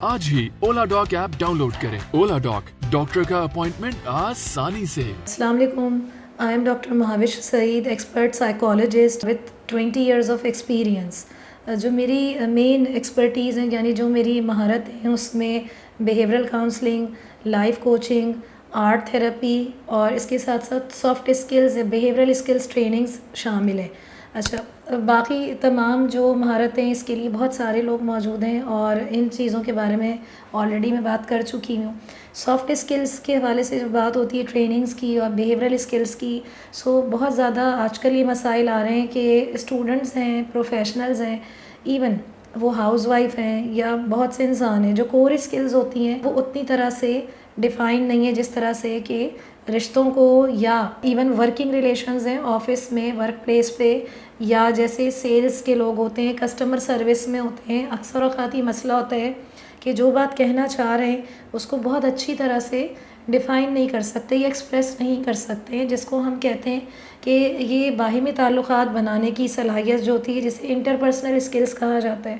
آج ہی اولا ڈاک app down load کریں۔ اولا ڈاک، ڈاکٹر کا اپوائنٹمنٹ آسانی سے۔ السلام علیکم، I am doctor Mahwish Saeed, expert psychologist with 20 years of experience. جو میری مین ایکسپرٹیز ہیں، یعنی جو میری مہارت ہیں، اس میں behavioural counselling, life coaching, art therapy اور اس کے ساتھ ساتھ soft skills, behavioural skills trainings شامل ہیں۔ اچھا، باقی تمام جو مہارتیں، اس کے لیے بہت سارے لوگ موجود ہیں اور ان چیزوں کے بارے میں آلریڈی میں بات کر چکی ہوں۔ سافٹ اسکلز کے حوالے سے جو بات ہوتی ہے ٹریننگز کی اور بیہیورل اسکلز کی، بہت زیادہ آج کل یہ مسائل آ رہے ہیں کہ اسٹوڈنٹس ہیں، پروفیشنلز ہیں، ایون وہ ہاؤس وائف ہیں یا بہت سے انسان ہیں، جو کور اسکلز ہوتی ہیں وہ اتنی طرح سے ڈیفائن نہیں ہے جس طرح سے کہ رشتوں کو یا ایون ورکنگ ریلیشنز ہیں آفس میں، ورک پلیس پہ، یا جیسے سیلز کے لوگ ہوتے ہیں، کسٹمر سروس میں ہوتے ہیں۔ اکثر اوقات یہ مسئلہ ہوتا ہے کہ جو بات کہنا چاہ رہے ہیں اس کو بہت اچھی طرح سے ڈیفائن نہیں کر سکتے یا ایکسپریس نہیں کر سکتے، جس کو ہم کہتے ہیں کہ یہ باہمی تعلقات بنانے کی صلاحیت جو ہوتی ہے، جسے انٹرپرسنل اسکلز کہا جاتا ہے،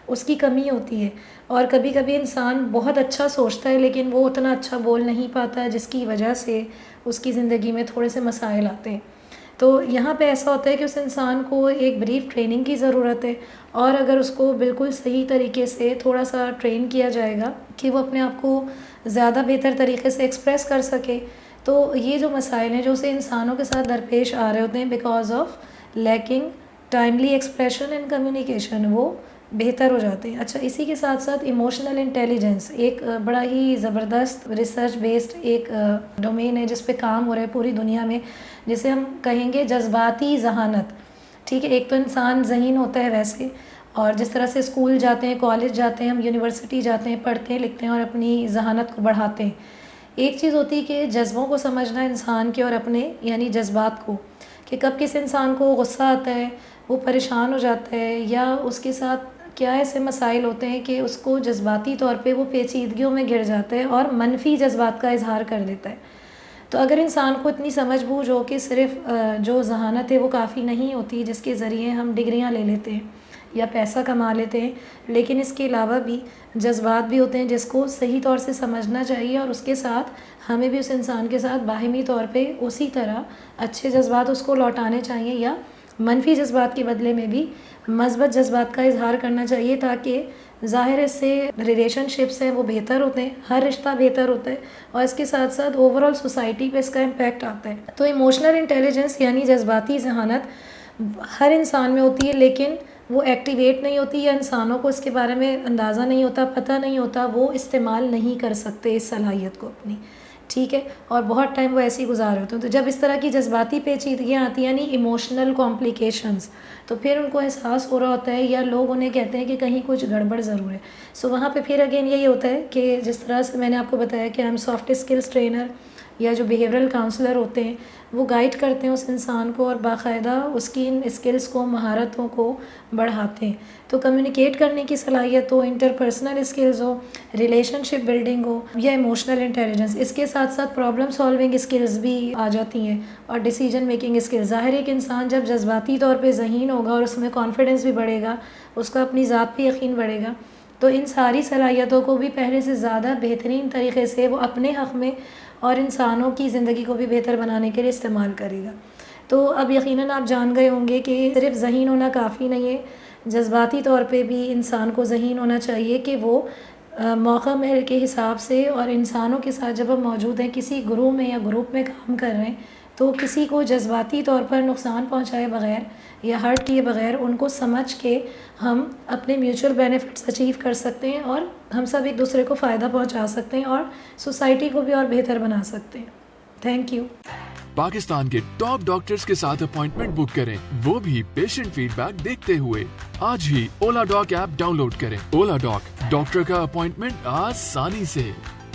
اس کی کمی ہوتی ہے۔ اور کبھی کبھی انسان بہت اچھا سوچتا ہے لیکن وہ اتنا اچھا بول نہیں پاتا، جس کی وجہ سے اس کی زندگی میں تھوڑے سے مسائل آتے ہیں۔ تو یہاں پہ ایسا ہوتا ہے کہ اس انسان کو ایک بریف ٹریننگ کی ضرورت ہے، اور اگر اس کو بالکل صحیح طریقے سے تھوڑا سا ٹرین کیا جائے گا کہ وہ اپنے آپ کو زیادہ بہتر طریقے سے ایکسپریس کر سکے، تو یہ جو مسائل ہیں جو اسے انسانوں کے ساتھ درپیش آ رہے ہوتے ہیں because of lacking timely expression and communication, وہ بہتر ہو جاتے ہیں۔ اچھا، اسی کے ساتھ ساتھ ایموشنل انٹیلیجنس ایک بڑا ہی زبردست ریسرچ بیسڈ ایک ڈومین ہے جس پہ کام ہو رہا ہے پوری دنیا میں، جسے ہم کہیں گے جذباتی ذہانت۔ ٹھیک ہے، ایک تو انسان ذہین ہوتا ہے ویسے، اور جس طرح سے اسکول جاتے ہیں، کالج جاتے ہیں، ہم یونیورسٹی جاتے ہیں، پڑھتے ہیں، لکھتے ہیں اور اپنی ذہانت کو بڑھاتے ہیں۔ ایک چیز ہوتی ہے کہ جذبوں کو سمجھنا انسان کے، اور اپنے یعنی جذبات کو، کہ کب کس انسان کو غصہ آتا ہے، وہ پریشان ہو جاتا ہے، یا اس کے ساتھ کیا ایسے مسائل ہوتے ہیں کہ اس کو جذباتی طور پہ وہ پیچیدگیوں میں گر جاتا ہے اور منفی جذبات کا اظہار کر دیتا ہے۔ تو اگر انسان کو اتنی سمجھ بوجھ ہو کہ صرف جو ذہانت ہے وہ کافی نہیں ہوتی، جس کے ذریعے ہم ڈگریاں لے لیتے ہیں یا پیسہ کما لیتے ہیں، لیکن اس کے علاوہ بھی جذبات بھی ہوتے ہیں جس کو صحیح طور سے سمجھنا چاہیے، اور اس کے ساتھ ہمیں بھی اس انسان کے ساتھ باہمی طور پہ اسی طرح اچھے جذبات اس کو لوٹانے چاہیے، یا منفی جذبات کے بدلے میں بھی مثبت جذبات کا اظہار کرنا چاہیے، تاکہ ظاہر اس سے ریلیشن شپس ہیں وہ بہتر ہوتے ہیں، ہر رشتہ بہتر ہوتا ہے، اور اس کے ساتھ ساتھ اوور آل سوسائٹی پہ اس کا امپیکٹ آتا ہے۔ تو ایموشنل انٹیلیجنس یعنی جذباتی ذہانت ہر انسان میں ہوتی ہے، لیکن وہ ایکٹیویٹ نہیں ہوتی، یا انسانوں کو اس کے بارے میں اندازہ نہیں ہوتا، پتہ نہیں ہوتا، وہ استعمال نہیں کر سکتے اس صلاحیت کو اپنی۔ ٹھیک ہے، اور بہت ٹائم وہ ایسے ہی گزار ہوتے ہیں۔ تو جب اس طرح کی جذباتی پیچیدگیاں آتی ہیں، یعنی ایموشنل کمپلیکیشنز، تو پھر ان کو احساس ہو رہا ہوتا ہے، یا لوگ انہیں کہتے ہیں کہ کہیں کچھ گڑبڑ ضرور ہے۔ وہاں پہ پھر اگین یہی ہوتا ہے کہ جس طرح سے میں نے آپ کو بتایا کہ ہم سافٹ اسکلز ٹرینر یا جو بیہیورل کاؤنسلر ہوتے ہیں، وہ گائیڈ کرتے ہیں اس انسان کو، اور باقاعدہ اس کی ان اسکلز کو، مہارتوں کو بڑھاتے ہیں۔ تو کمیونیکیٹ کرنے کی صلاحیت ہو، انٹرپرسنل اسکلز ہو، ریلیشن شپ بلڈنگ ہو، یا ایموشنل انٹیلیجنس، اس کے ساتھ ساتھ پرابلم سالونگ اسکلز بھی آ جاتی ہیں، اور ڈیسیجن میکنگ اسکلز۔ ظاہر ہے کہ انسان جب جذباتی طور پہ ذہین ہوگا اور اس میں کانفیڈنس بھی بڑھے گا، اس کا اپنی ذات پہ یقین بڑھے گا، تو ان ساری صلاحیتوں کو بھی پہلے سے زیادہ بہترین طریقے سے وہ اپنے حق میں اور انسانوں کی زندگی کو بھی بہتر بنانے کے لیے استعمال کرے گا۔ تو اب یقیناً آپ جان گئے ہوں گے کہ صرف ذہین ہونا کافی نہیں ہے، جذباتی طور پہ بھی انسان کو ذہین ہونا چاہیے کہ وہ موقع محل کے حساب سے، اور انسانوں کے ساتھ جب ہم موجود ہیں، کسی گروہ میں یا گروپ میں کام کر رہے ہیں، تو کسی کو جذباتی طور پر نقصان پہنچائے بغیر یا ہرٹ کیے بغیر ان کو سمجھ کے ہم اپنے میوچل بینیفٹس اچیو کر سکتے ہیں، اور ہم سب ایک دوسرے کو فائدہ پہنچا سکتے ہیں، اور سوسائٹی کو بھی اور بہتر بنا سکتے ہیں۔ Thank you. پاکستان کے ٹاپ ڈاکٹرز کے ساتھ اپوائنٹمنٹ بک کریں، وہ بھی پیشنٹ فیڈ بیک دیکھتے ہوئے۔ آج ہی اولا ڈاک ایپ ڈاؤن لوڈ کریں۔ اولا ڈاک، ڈاکٹر کا اپوائنٹمنٹ آسانی سے۔